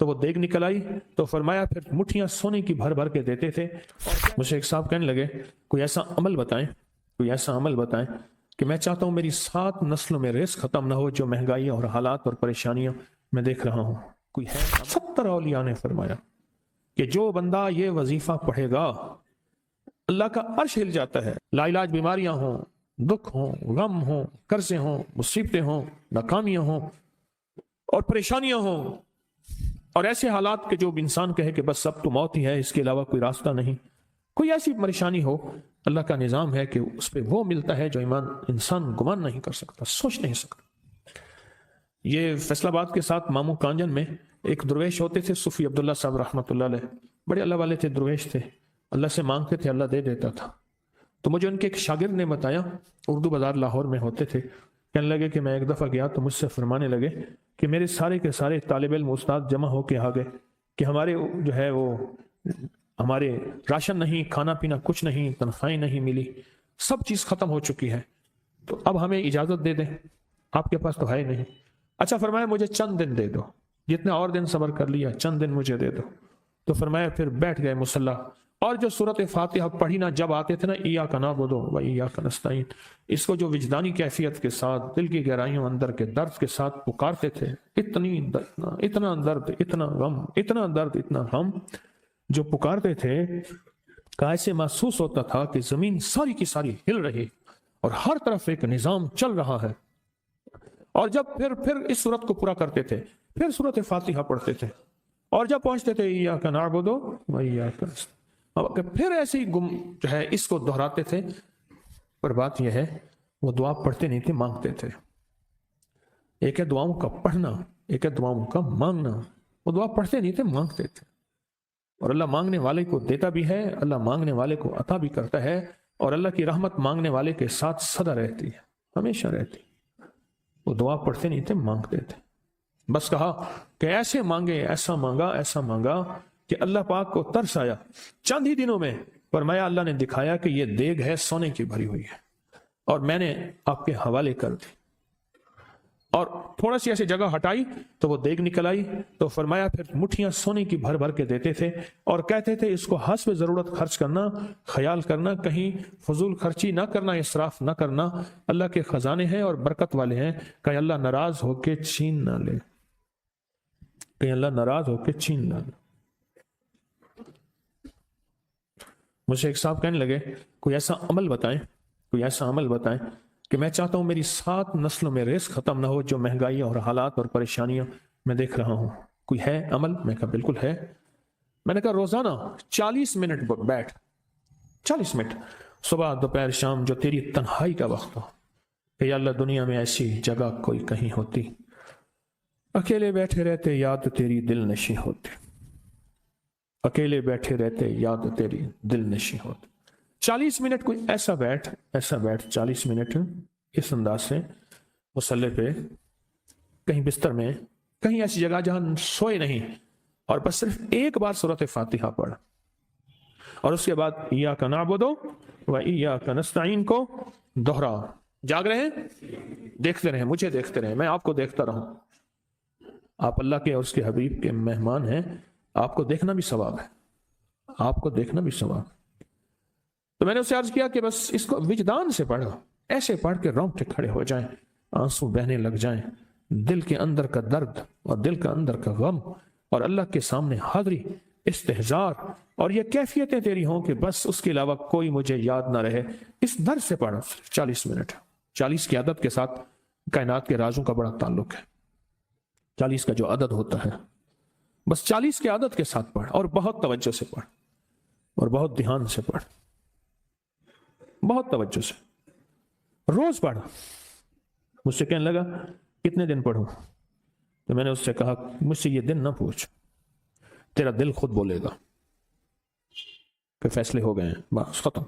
تو وہ دیگ نکل آئی تو فرمایا پھر مٹھیاں سونے کی بھر بھر کے دیتے تھے. اور مجھے ایک صاحب کہنے لگے کوئی ایسا عمل بتائیں، کوئی ایسا عمل بتائیں کہ میں چاہتا ہوں میری 7 نسلوں میں رزق ختم نہ ہو جو مہنگائی اور حالات اور پریشانیاں میں دیکھ رہا ہوں. کوئی ہے؟ 70 اولیاء نے فرمایا کہ جو بندہ یہ وظیفہ پڑھے گا اللہ کا عرش ہل جاتا ہے. لا علاج بیماریاں ہوں، دکھ ہوں، غم ہوں، قرضے ہوں، مصیبتیں ہوں، ناکامیاں ہوں اور پریشانیاں ہوں اور ایسے حالات کہ جو انسان کہے کہ بس اب تو موت ہی ہے، اس کے علاوہ کوئی راستہ نہیں. کوئی ایسی پریشانی ہو، اللہ کا نظام ہے کہ اس پہ وہ ملتا ہے جو انسان گمان نہیں کر سکتا، سوچ نہیں سکتا. یہ فیصل آباد کے ساتھ مامو کانجن میں ایک درویش ہوتے تھے، صوفی عبداللہ صاحب رحمۃ اللہ علیہ، بڑے اللہ والے تھے، درویش تھے، اللہ سے مانگتے تھے، اللہ دے دیتا تھا. تو مجھے ان کے ایک شاگرد نے بتایا، اردو بازار لاہور میں ہوتے تھے، کہنے لگے کہ میں ایک دفعہ گیا تو مجھ سے فرمانے لگے کہ میرے سارے کے سارے طالب علم استاد جمع ہو کے آ گئے کہ ہمارے جو ہے وہ ہمارے راشن نہیں، کھانا پینا کچھ نہیں، تنخواہیں نہیں ملی، سب چیز ختم ہو چکی ہے، تو اب ہمیں اجازت دے دیں، آپ کے پاس تو ہے نہیں. اچھا فرمایا مجھے چند دن دے دو، جتنا اور دن صبر کر لیا، چند دن مجھے دے دو. تو فرمایا پھر بیٹھ گئے مصلی اور جو سورۃ فاتحہ پڑھی نا جب آتے تھے نا، ایاک نعبد و ایاک نستعین، اس کو جو وجدانی کیفیت کے ساتھ دل کی گہرائیوں اندر کے درد کے ساتھ پکارتے تھے، اتنا درد، اتنا غم، اتنا درد، اتنا غم جو پکارتے تھے کہ ایسے محسوس ہوتا تھا کہ زمین ساری کی ساری ہل رہی اور ہر طرف ایک نظام چل رہا ہے. اور جب پھر اس صورت کو پورا کرتے تھے، پھر سورۃ فاتحہ پڑھتے تھے اور جب پہنچتے تھے ایاک نعبد و ایاک نستعین، پھر ایسے ہی جو ہے اس کو دہراتے تھے. پر بات یہ ہے وہ دعا پڑھتے نہیں تھے، مانگتے تھے. ایک ہے دعاؤں کا پڑھنا، ایک ہے دعاؤں کا مانگنا. وہ دعا پڑھتے نہیں تھے، مانگتے تھے. اور اللہ مانگنے والے کو دیتا بھی ہے، اللہ مانگنے والے کو عطا بھی کرتا ہے، اور اللہ کی رحمت مانگنے والے کے ساتھ سدا رہتی ہے، ہمیشہ رہتی. وہ دعا پڑھتے نہیں تھے، مانگتے تھے. بس کہا کہ ایسے مانگے، ایسا مانگا، ایسا مانگا کہ اللہ پاک کو ترس آیا. چند ہی دنوں میں فرمایا اللہ نے دکھایا کہ یہ دیگ ہے سونے کی بھری ہوئی ہے اور میں نے آپ کے حوالے کر دی. اور تھوڑا سی ایسی جگہ ہٹائی تو وہ دیگ نکل آئی تو فرمایا پھر مٹھیاں سونے کی بھر بھر کے دیتے تھے اور کہتے تھے اس کو حسب ضرورت خرچ کرنا، خیال کرنا، کہیں فضول خرچی نہ کرنا، اسراف نہ کرنا. اللہ کے خزانے ہیں اور برکت والے ہیں، کہیں اللہ ناراض ہو کے چھین نہ لے، کہیں اللہ ناراض ہو کے چھین نہ لے. مجھے ایک صاحب کہنے لگے کوئی ایسا عمل بتائیں، کوئی ایسا عمل بتائیں کہ میں چاہتا ہوں میری 7 نسلوں میں رزق ختم نہ ہو جو مہنگائی اور حالات اور پریشانیاں میں دیکھ رہا ہوں. کوئی ہے عمل؟ میں کہا بالکل ہے. میں نے کہا روزانہ 40 منٹ بیٹھ، 40 منٹ صبح دوپہر شام جو تیری تنہائی کا وقت ہو، کہ یا اللہ دنیا میں ایسی جگہ کوئی کہیں ہوتی، اکیلے بیٹھے رہتے یاد تیری دل نشیں ہوتی، اکیلے بیٹھے رہتے یاد تیری دل نشیں ہوتی. 40 منٹ کوئی ایسا بیٹھ 40 منٹ اس انداز سے مصلی پہ، کہیں بستر میں، کہیں ایسی جگہ جہاں سوئے نہیں، اور بس صرف ایک بار سورۃ فاتحہ پڑھ اور اس کے بعد ایاک نعبد و ایاک نستعین کو دوہرا. جاگ رہے ہیں، دیکھتے رہیں، مجھے دیکھتے رہیں، میں آپ کو دیکھتا رہوں. آپ اللہ کے اور اس کے حبیب کے مہمان ہیں، آپ کو دیکھنا بھی ثواب ہے، آپ کو دیکھنا بھی ثواب. تو میں نے اسے عرض کیا کہ بس اس کو وجدان سے پڑھو، ایسے پڑھ کے رونگٹے کھڑے ہو جائیں، آنسو بہنے لگ جائیں، دل کے اندر کا درد اور دل کا اندر کا غم اور اللہ کے سامنے حاضری، استحضار اور یہ کیفیتیں تیری ہوں کہ بس اس کے علاوہ کوئی مجھے یاد نہ رہے. اس درد سے پڑھو 40 منٹ. 40 کی عدد کے ساتھ کائنات کے رازوں کا بڑا تعلق ہے. 40 کا جو عدد ہوتا ہے، بس 40 کے عدد کے ساتھ پڑھ اور بہت توجہ سے پڑھ اور بہت دھیان سے پڑھ، بہت توجہ سے روز پڑھ. مجھ سے کہنے لگا کتنے دن پڑھوں؟ تو میں نے اس سے کہا مجھ سے یہ دن نہ پوچھ، تیرا دل خود بولے گا کہ فیصلے ہو گئے ہیں، بس ختم.